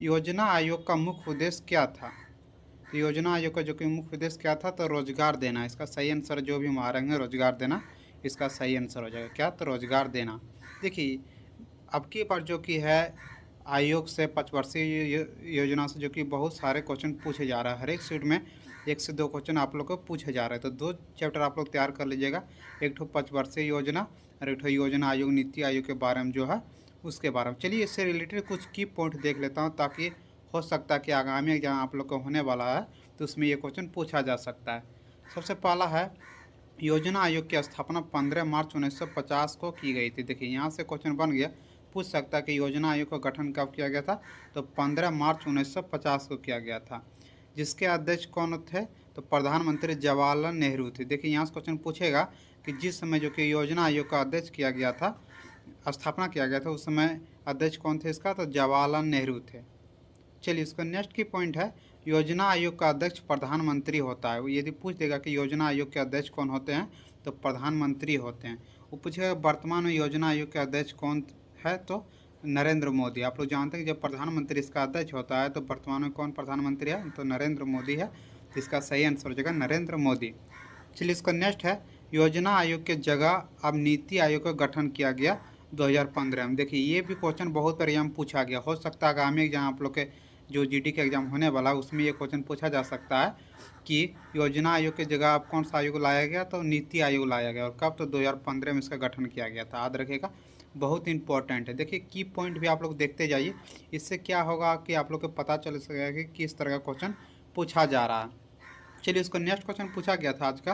योजना आयोग का मुख्य उद्देश्य क्या था? तो योजना आयोग का जो कि मुख्य उद्देश्य क्या था, तो रोजगार देना। इसका सही आंसर जो भी मारेंगे रोजगार देना, इसका सही आंसर हो जाएगा क्या, तो रोजगार देना। देखिए अब की बार जो कि है आयोग से 5 वर्षीय योजना से जो कि बहुत सारे क्वेश्चन पूछे जा रहा है। हर एक सीट में 1 से 2 क्वेश्चन आप लोग को पूछे जा रहे हैं। तो 2 चैप्टर आप लोग तैयार कर लीजिएगा। एक ठो 5 वर्षीय योजना और एक ठो योजना आयोग, नीति आयोग के बारे में जो है उसके बारे में। चलिए इससे रिलेटेड कुछ की पॉइंट देख लेता हूँ, ताकि हो सकता है कि आगामी एग्जाम आप लोग को होने वाला है तो उसमें ये क्वेश्चन पूछा जा सकता है। सबसे पहला है, योजना आयोग की स्थापना 15 मार्च 1950 को की गई थी। देखिए यहाँ से क्वेश्चन बन गया, पूछ सकता है कि योजना आयोग का गठन कब किया गया था, तो 15 मार्च 1950 को किया गया था। जिसके अध्यक्ष कौन थे, तो प्रधानमंत्री जवाहरलाल नेहरू थे। देखिए यहाँ से क्वेश्चन पूछेगा कि जिस समय जो कि योजना आयोग का अध्यक्ष किया गया था, स्थापना किया गया था, उस समय अध्यक्ष कौन थे इसका, तो जवाहरलाल नेहरू थे। चलिए इसका नेक्स्ट की पॉइंट है, योजना आयोग का अध्यक्ष प्रधानमंत्री होता है। यदि पूछ देगा कि योजना आयोग के अध्यक्ष कौन होते हैं, तो प्रधानमंत्री होते हैं। वो पूछेगा वर्तमान में योजना आयोग के अध्यक्ष कौन है, तो नरेंद्र मोदी। आप लोग जानते हैं कि जब प्रधानमंत्री इसका अध्यक्ष होता है तो वर्तमान में कौन प्रधानमंत्री है, तो नरेंद्र मोदी है। इसका सही आंसर हो जाएगा नरेंद्र मोदी। चलिए इसका नेक्स्ट है, योजना आयोग के जगह अब नीति आयोग का गठन किया गया 2015 में। देखिए ये भी क्वेश्चन बहुत बार एग्जाम पूछा गया। हो सकता है आगामी एग्जाम आप लोग के जो जीडी का एग्जाम होने वाला है उसमें ये क्वेश्चन पूछा जा सकता है कि योजना आयोग की जगह अब कौन सा आयोग लाया गया, तो नीति आयोग लाया गया। और कब, तो 2015 में इसका गठन किया गया था। याद रखिएगा, बहुत इंपॉर्टेंट है। देखिए की पॉइंट भी आप लोग देखते जाइए, इससे क्या होगा कि आप लोग को पता चल सकेगा कि किस तरह का क्वेश्चन पूछा जा रहा है। चलिए इसको नेक्स्ट क्वेश्चन पूछा गया था आज का,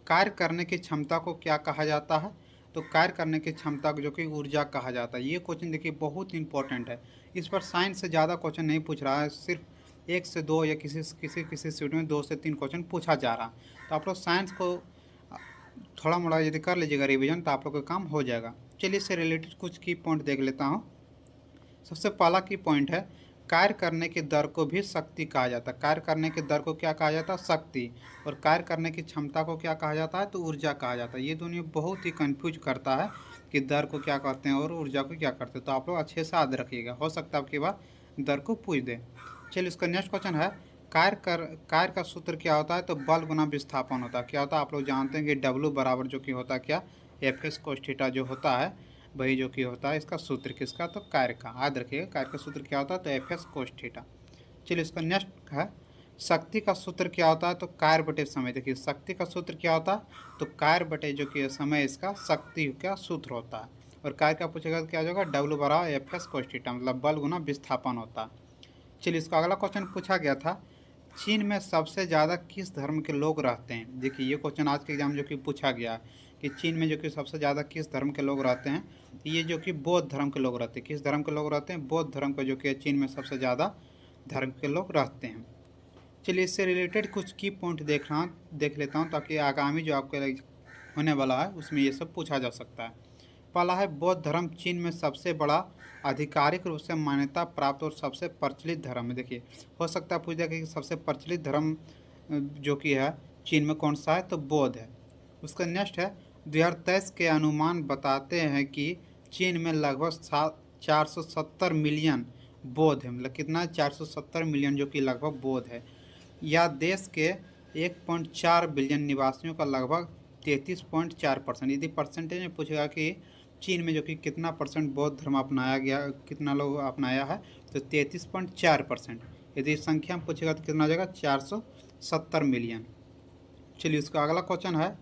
कार्य करने की क्षमता को क्या कहा जाता है, तो कार्य करने की क्षमता को जो कि ऊर्जा कहा जाता है। ये क्वेश्चन देखिए बहुत इंपॉर्टेंट है। इस पर साइंस से ज़्यादा क्वेश्चन नहीं पूछ रहा है, सिर्फ 1 से 2 या किसी किसी किसी सीट में 2 से 3 क्वेश्चन पूछा जा रहा है। तो आप लोग साइंस को थोड़ा मोड़ा यदि कर लीजिएगा रिवीजन, तो आप लोग का काम हो जाएगा। चलिए इससे रिलेटेड कुछ की पॉइंट देख लेता हूँ। सबसे पहला की पॉइंट है, कार्य करने की दर को भी शक्ति कहा जाता है। कार्य करने की दर को क्या कहा जाता है, शक्ति। और कार्य करने की क्षमता को क्या कहा जाता है, तो ऊर्जा कहा जाता है। ये दोनों बहुत ही कंफ्यूज करता है कि दर को क्या कहते हैं और ऊर्जा को क्या करते हैं। तो आप लोग अच्छे से याद रखिएगा, हो सकता है आपकी बार दर को पूछ दे। चलिए इसका नेक्स्ट क्वेश्चन है, कार्य का सूत्र क्या होता है, तो बल गुना विस्थापन होता है। क्या होता है, आप लोग जानते हैं कि डब्लू बराबर जो कि होता है क्या, एफ एस कोस थीटा जो होता है, वही जो कि होता है इसका सूत्र किसका, तो कार्य का। याद रखिएगा कार्य का सूत्र क्या होता है, तो एफ एस कोस थीटा। चलिए इसका नेक्स्ट है, शक्ति का सूत्र क्या होता है, तो कार्य बटे समय। देखिए शक्ति का सूत्र क्या होता है, तो कार्य बटे जो कि समय इसका शक्ति का सूत्र होता है। और कार्य का पूछेगा तो क्या होगा, डब्लू बराबर एफ एस कोस थीटा, मतलब बल गुना विस्थापन होता है। चलिए इसका अगला क्वेश्चन पूछा गया था, चीन में सबसे ज़्यादा किस धर्म के लोग रहते हैं। देखिए ये क्वेश्चन आज के एग्जाम जो कि पूछा गया कि चीन में जो कि सबसे ज़्यादा किस धर्म के लोग रहते हैं, ये जो कि बौद्ध धर्म के लोग रहते हैं। किस धर्म के लोग रहते हैं, बौद्ध धर्म के, जो कि चीन में सबसे ज़्यादा धर्म के लोग रहते हैं। चलिए इससे रिलेटेड कुछ की पॉइंट देख लेता हूँ, ताकि आगामी जो आपके होने वाला है उसमें ये सब पूछा जा सकता है। पहला है, बौद्ध धर्म चीन में सबसे बड़ा आधिकारिक रूप से मान्यता प्राप्त और सबसे प्रचलित धर्म है। देखिए हो सकता है पूछ दिया कि सबसे प्रचलित धर्म जो कि है चीन में कौन सा है, तो बौद्ध है। उसका नेक्स्ट है, 2023 के अनुमान बताते हैं कि चीन में लगभग 470 मिलियन बौद्ध है। मतलब कितना, 470 मिलियन जो कि लगभग बौद्ध है। या देश के 1.4 बिलियन निवासियों का लगभग 33.4%। यदि परसेंटेज में पूछेगा कि चीन में जो कि कितना परसेंट बौद्ध धर्म अपनाया गया, कितना लोग अपनाया है, तो 33.4%। यदि संख्या में पूछेगा तो कितना आ जाएगा, 470 मिलियन। चलिए इसका अगला क्वेश्चन है,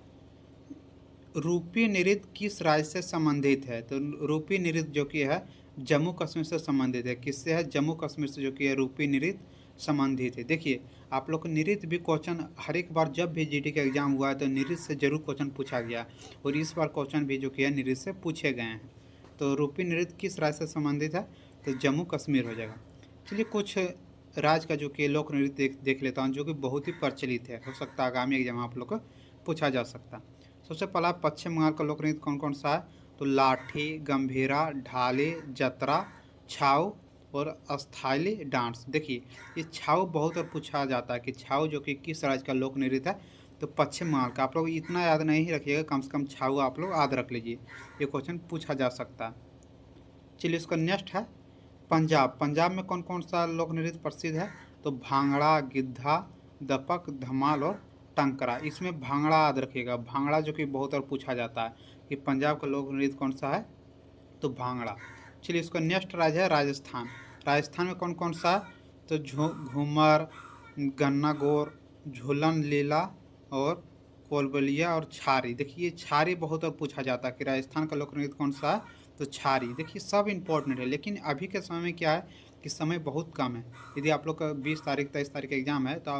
रूपी नृत्य किस राज्य से संबंधित है, तो रूपी नृत्य जो कि है जम्मू कश्मीर से संबंधित है। किससे है, जम्मू कश्मीर से जो कि है रूपी नृत्य संबंधित है। देखिए आप लोग को नृत्य भी क्वेश्चन हर एक बार जब भी जीडी का एग्जाम हुआ है तो नृत्य से जरूर क्वेश्चन पूछा गया, और इस बार क्वेश्चन भी जो कि है नृत्य से पूछे गए हैं। तो रूपी नृत्य किस राज्य से संबंधित है, तो जम्मू कश्मीर हो जाएगा। चलिए कुछ राज्य का जो कि लोक नृत्य देख लेता हूँ, जो कि बहुत ही प्रचलित है। हो सकता है आगामी एग्जाम आप लोग को पूछा जा सकता है। सबसे पहला पश्चिम बंगाल का लोक नृत्य कौन कौन सा है, तो लाठी, गंभीरा, ढाले, जतरा, छाऊ और स्थाली डांस। देखिए ये छाऊ बहुत बार पूछा जाता है कि छाऊ जो कि किस राज्य का लोक नृत्य है, तो पश्चिम बंगाल का। आप लोग इतना याद नहीं रखिएगा, कम से कम छाऊ आप लोग याद रख लीजिए, ये क्वेश्चन पूछा जा सकता है। चलिए इसका नेक्स्ट है, पंजाब, पंजाब में कौन कौन सा लोक नृत्य प्रसिद्ध है? तो भांगड़ा, गिद्धा, दपक, धमाल और टंकरा। इसमें भांगड़ा याद रखिएगा, भांगड़ा जो कि बहुत बार पूछा जाता है कि पंजाब का लोक नृत्य कौन सा है, तो भांगड़ा। चलिए इसका नेक्स्ट राज्य है राजस्थान। राजस्थान में कौन कौन सा है? तो घूमर, गन्ना गौर, झूलन लीला और कोलबलिया और छारी। देखिए छारी बहुत बार पूछा जाता है कि राजस्थान का लोक नृत्य कौन सा है, तो छारी। देखिए सब इंपॉर्टेंट है, लेकिन अभी के समय में क्या है कि समय बहुत कम है। यदि आप लोग का 20 तारीख 23 तारीख एग्जाम है, तो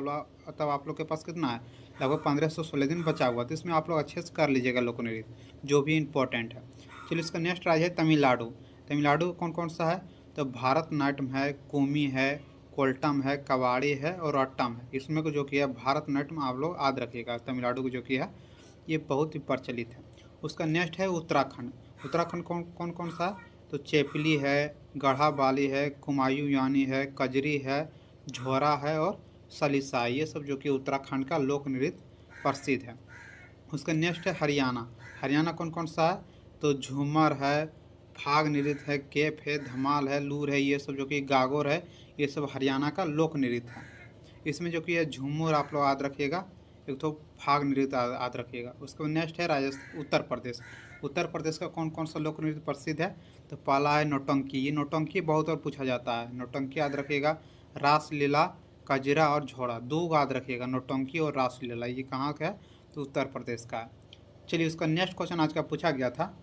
आप लोग के पास कितना है, लगभग 15 से 16 दिन बचा हुआ, तो इसमें आप लोग अच्छे से कर लीजिएगा लोक नृत्य जो भी इम्पोर्टेंट है। चलिए इसका नेक्स्ट राज्य है तमिलनाडु। तमिलनाडु कौन कौन सा है? तो भारतनाट्यम है, कुमी है, कोल्टम है, कवाड़ी है और अट्टम है। इसमें को जो कि है भारतनाट्यम आप लोग याद रखिएगा, तमिलनाडु को जो कि है ये बहुत ही प्रचलित है। उसका नेक्स्ट है उत्तराखंड। उत्तराखंड कौन कौन सा है? तो चेपली है, गढ़ा बाली है, कुमायूं यानी है, कजरी है, झोरा है और सलीसा। ये सब जो कि उत्तराखंड का लोक नृत्य प्रसिद्ध है। उसका नेक्स्ट है हरियाणा। हरियाणा कौन कौन सा है? तो झूमर है, फाग नृत्य है, केप है, धमाल है, लूर है, ये सब जो कि गागोर है, ये सब हरियाणा का लोक नृत्य है। इसमें जो कि है झूमर आप लोग याद रखिएगा, एक तो फाग नृत्य याद रखिएगा। उसके नेक्स्ट है उत्तर प्रदेश। उत्तर प्रदेश का कौन कौन सा लोक नृत्य प्रसिद्ध है? तो पहला है नौटंकी। ये नौटंकी बहुत बार पूछा जाता है, नौटंकी याद रखिएगा। रासलीला, कजरा और झोड़ा, दो याद रखिएगा, नौटंकी और रासलीला। ये कहाँ का है? तो उत्तर प्रदेश का है। चलिए उसका नेक्स्ट क्वेश्चन आज का पूछा गया था,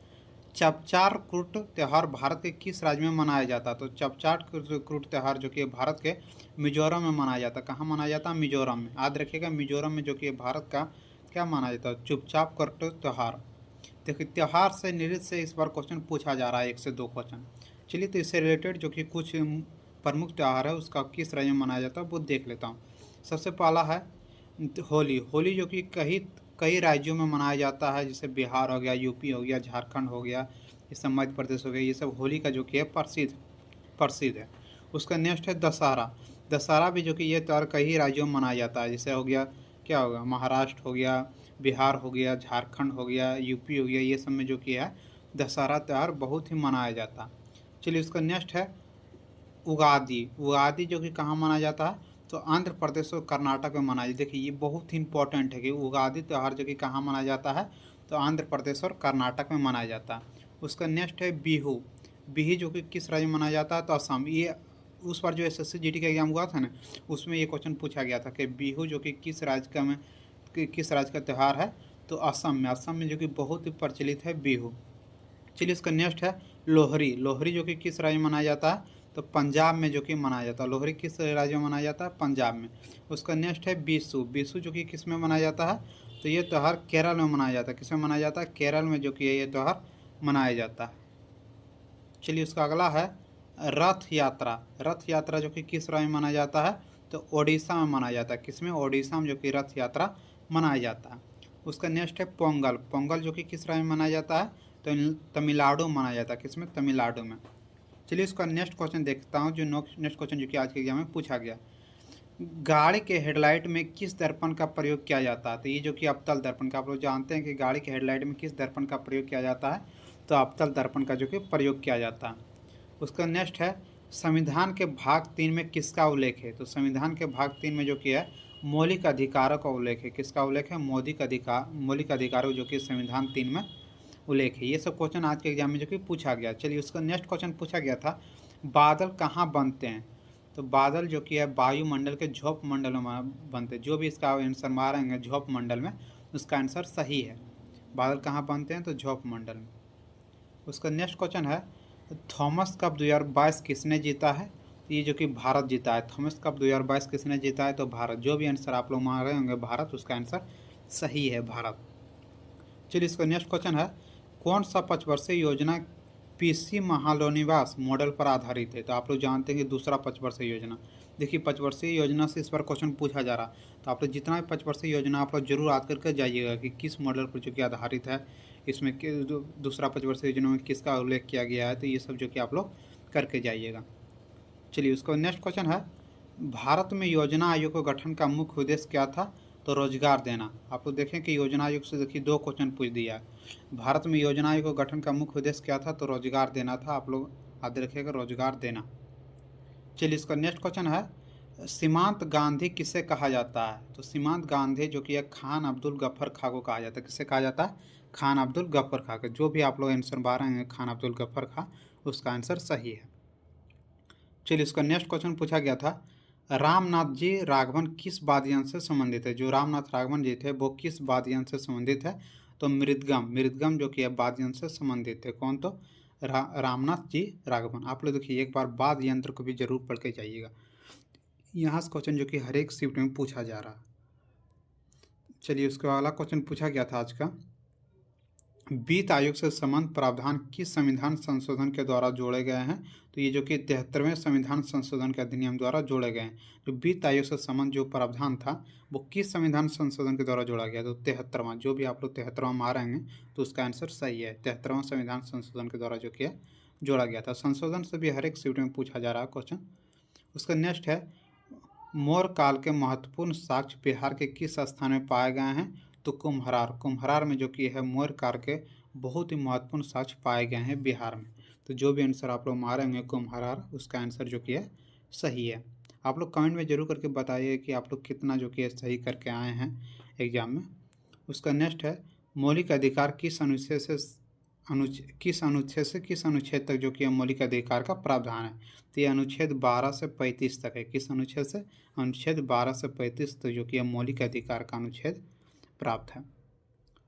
चपचार कुट त्यौहार भारत के किस राज्य में मनाया जाता है? तो चपचार कुट त्यौहार जो कि भारत के मिजोरम में मनाया जाता है। कहाँ मनाया जाता है? मिजोरम में। याद रखिएगा मिजोरम में जो कि भारत का क्या माना जाता है? चुपचाप कुट त्यौहार। देखिए त्यौहार से नृत्य से इस बार क्वेश्चन पूछा जा रहा है, 1 से 2 क्वेश्चन। चलिए तो इससे रिलेटेड जो कि कुछ प्रमुख त्यौहार है उसका किस राज्य में मनाया जाता है वो देख लेता हूँ। सबसे पहला है होली। होली जो कि कई राज्यों में मनाया जाता है, जैसे बिहार हो गया, यूपी हो गया, झारखंड हो गया, ये सब मध्य प्रदेश हो गया, ये सब होली का जो कि है प्रसिद्ध है। उसका नेक्स्ट है दशहरा। दशहरा भी जो कि ये त्यौहार कई राज्यों में मनाया जाता है, जैसे हो गया क्या होगा, महाराष्ट्र हो गया, बिहार हो गया, झारखंड हो गया, यूपी हो गया, ये सब में जो कि है दशहरा त्यौहार बहुत ही मनाया जाता है। चलिए उसका नेक्स्ट है उगादि। उगादि जो कि कहाँ मनाया जाता है? तो आंध्र प्रदेश और कर्नाटक में मनाया जाता है। देखिए ये बहुत ही इंपॉर्टेंट है कि उगादि त्यौहार जो कि कहाँ मनाया जाता है? तो आंध्र प्रदेश और कर्नाटक में मनाया जाता है। उसका नेक्स्ट है बिहू। बिहू जो कि किस राज्य में मनाया जाता है? तो असम। ये उस बार जो SSC GT का एग्जाम हुआ था ना, उसमें ये क्वेश्चन पूछा गया था कि बिहू जो कि किस राज्य का त्यौहार है? तो असम में। असम में जो कि बहुत ही प्रचलित है बिहू। चलिए इसका नेक्स्ट है लोहरी। लोहरी जो कि किस राज्य में मनाया जाता है? तो पंजाब में जो कि मनाया जाता है। लोहरी किस राज्य में मनाया जाता है? पंजाब में। उसका नेक्स्ट है बिशु। बिशु जो कि किस में मनाया जाता है? तो ये त्यौहार केरल में मनाया जाता है। किस में मनाया जाता है? केरल में जो कि ये त्यौहार मनाया जाता है। चलिए उसका अगला है रथ यात्रा। रथ यात्रा जो कि किस राज्य में मनाया जाता है? तो ओडिशा में मनाया जाता है। किसमें? ओडिशा में जो कि रथ यात्रा मनाया जाता है। उसका नेक्स्ट है पोंगल। पोंगल जो कि किस राज्य में मनाया जाता है? तो तमिलनाडु में मनाया जाता है। किसमें? तमिलनाडु में। चलिए इसका नेक्स्ट क्वेश्चन देखता हूँ, जो नेक्स्ट क्वेश्चन जो कि आज के एग्जाम में पूछा गया, गाड़ी के हेडलाइट में किस दर्पण का प्रयोग किया जाता है? तो ये जो कि अवतल दर्पण का, आप लोग जानते हैं कि गाड़ी के हेडलाइट में किस दर्पण का प्रयोग किया जाता है? तो अवतल दर्पण का जो कि प्रयोग किया जाता है। उसका नेक्स्ट है संविधान के भाग 3 में किसका उल्लेख है? तो संविधान के भाग 3 में जो कि है मौलिक अधिकारों का उल्लेख है। किसका उल्लेख है? मौलिक अधिकारों जो कि संविधान 3 में उल्लेख है। ये सब क्वेश्चन आज के एग्जाम में जो कि पूछा गया। चलिए उसका नेक्स्ट क्वेश्चन पूछा गया था, बादल कहाँ बनते हैं? तो बादल जो कि है वायुमंडल के झोप मंडल में बनते हैं। जो भी इसका आंसर मारेंगे झोप मंडल में, उसका आंसर सही है। बादल कहाँ बनते हैं? तो झोप मंडल में। उसका नेक्स्ट क्वेश्चन है थॉमस कप 2022 किसने जीता है? ये जो कि भारत जीता है। थॉमस कप 2022 किसने जीता है? तो भारत। जो भी आंसर आप लोग मार रहे होंगे भारत, उसका आंसर सही है, भारत। चलिए इसका नेक्स्ट क्वेश्चन है कौन सा 5 वर्षीय योजना PC महालोनिवास मॉडल पर आधारित है? तो आप लोग जानते हैं कि दूसरा 5 वर्षीय योजना। देखिए 5 वर्षीय योजना से इस पर क्वेश्चन पूछा जा रहा, तो आप लोग जितना भी 5 वर्षीय योजना आप लोग जरूर याद करके जाइएगा कि किस मॉडल पर जो कि आधारित है, इसमें दूसरा 5 वर्षीय योजना में किसका उल्लेख किया गया है, तो ये सब जो कि आप लोग करके जाइएगा। चलिए उसका नेक्स्ट क्वेश्चन है भारत में योजना आयोग के गठन का मुख्य उद्देश्य क्या था? तो रोजगार देना। आप लोग देखें कि योजना आयोग से देखिए 2 क्वेश्चन पूछ दिया है। भारत में योजना आयोग के गठन का मुख्य उद्देश्य क्या था? तो रोजगार देना था। आप लोग याद रखिएगा, रोजगार देना। चलिए इसका नेक्स्ट क्वेश्चन है, सीमांत गांधी किसे कहा जाता है? तो सीमांत गांधी जो कि है खान अब्दुल गफ्फर खां को कहा जाता है। किसे कहा जाता है? खान अब्दुल गफ्फर खां को। जो भी आप लोग आंसर बा रहे हैं खान अब्दुल गफ्फर खां, उसका आंसर सही है। चलिए इसका नेक्स्ट क्वेश्चन पूछा गया था, रामनाथ जी राघवन किस वाद्ययंत्र से संबंधित है? जो रामनाथ राघवन जी थे वो किस वाद्ययंत्र से संबंधित है? तो मृदगम, मृदगम जो कि है वाद्ययंत्र से संबंधित है। कौन? तो रामनाथ जी राघवन। आप लोग देखिए एक बार वाद्य यंत्र को भी जरूर पढ़ के जाइएगा, यहाँ से क्वेश्चन जो कि हर एक शिफ्ट में पूछा जा रहा है। चलिए उसके अगला क्वेश्चन पूछा गया था आज का, वित्त आयोग से संबंध प्रावधान किस संविधान संशोधन के द्वारा जोड़े गए हैं? तो ये जो कि 73वें संविधान संशोधन के अधिनियम द्वारा जोड़े गए हैं। जो वित्त आयोग से संबंध जो प्रावधान था वो किस संविधान संशोधन के द्वारा जोड़ा गया? तो 73वां। जो भी आप लोग 73वां मारेंगे तो उसका आंसर सही है। 73वां संविधान संशोधन के द्वारा जो किया जोड़ा गया था। संशोधन से भी हर एक शिफ्ट में पूछा जा रहा है क्वेश्चन। उसका नेक्स्ट है, मौर्य काल के महत्वपूर्ण साक्ष्य बिहार के किस स्थान में पाए गए हैं? तो कुम्हरार। कुम्हरार में जो कि है मौर्य काल के बहुत ही महत्वपूर्ण साक्ष्य पाए गए हैं बिहार में। तो जो भी आंसर आप लोग मारेंगे कुम्हरार, उसका आंसर जो कि है सही है। आप लोग कमेंट में जरूर करके बताइए कि आप लोग कितना जो कि है सही करके आए हैं एग्जाम में। उसका नेक्स्ट है, मौलिक अधिकार किस अनुच्छेद से किस अनुच्छेद तक जो कि मौलिक अधिकार का प्रावधान है? तो ये अनुच्छेद 12 से 35 तक है। किस अनुच्छेद से? अनुच्छेद 12 से 35 तक जो कि मौलिक अधिकार का अनुच्छेद प्राप्त है।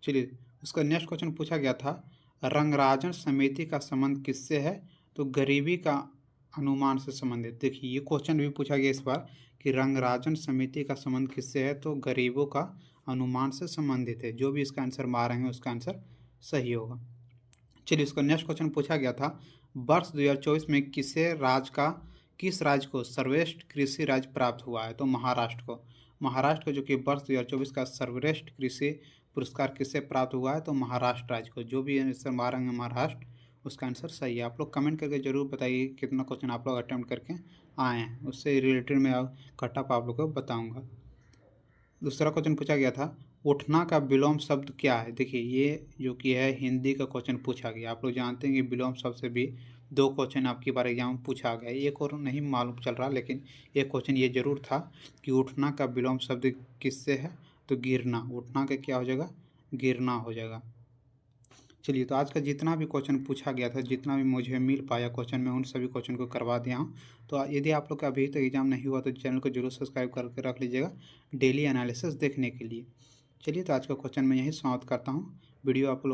चलिए उसका नेक्स्ट क्वेश्चन पूछा गया था, रंगराजन समिति का संबंध किससे है? तो गरीबी का अनुमान से संबंधित। देखिए ये क्वेश्चन भी पूछा गया इस बार कि रंगराजन समिति का संबंध किससे है? तो गरीबों का अनुमान से संबंधित है। जो भी इसका आंसर मारेंगे उसका आंसर सही होगा। चलिए इसका नेक्स्ट क्वेश्चन पूछा गया था, वर्ष 2024 में किस राज्य को सर्वश्रेष्ठ कृषि राज्य प्राप्त हुआ है? तो महाराष्ट्र को। महाराष्ट्र को जो कि वर्ष 2024 का सर्वश्रेष्ठ कृषि पुरस्कार किससे प्राप्त हुआ है? तो महाराष्ट्र राज्य को। जो भी आंसर मारेंगे महाराष्ट्र, उसका आंसर सही है। आप लोग कमेंट करके जरूर बताइए कितना क्वेश्चन आप लोग अटेम्प्ट करके आए हैं, उससे रिलेटेड मैं कटअप आप लोग को बताऊँगा। दूसरा क्वेश्चन पूछा गया था, उठना का विलोम शब्द क्या है? देखिए ये जो कि है हिंदी का क्वेश्चन पूछा गया। आप लोग जानते हैं कि विलोम शब्द से भी 2 क्वेश्चन आपकी बार एग्जाम में पूछा गया। एक और नहीं मालूम चल रहा, लेकिन एक क्वेश्चन ये जरूर था कि उठना का विलोम शब्द किससे है? तो गिरना। उठना का क्या हो जाएगा? गिरना हो जाएगा। चलिए तो आज का जितना भी क्वेश्चन पूछा गया था, जितना भी मुझे मिल पाया क्वेश्चन, मैं उन सभी क्वेश्चन को करवा दिया हूँ। तो यदि आप लोग का अभी तक एग्जाम नहीं हुआ तो चैनल को जरूर सब्सक्राइब करके रख लीजिएगा डेली एनालिसिस देखने के लिए। चलिए तो आज का क्वेश्चन मैं यहीं समाप्त करता हूँ। वीडियो आप लोग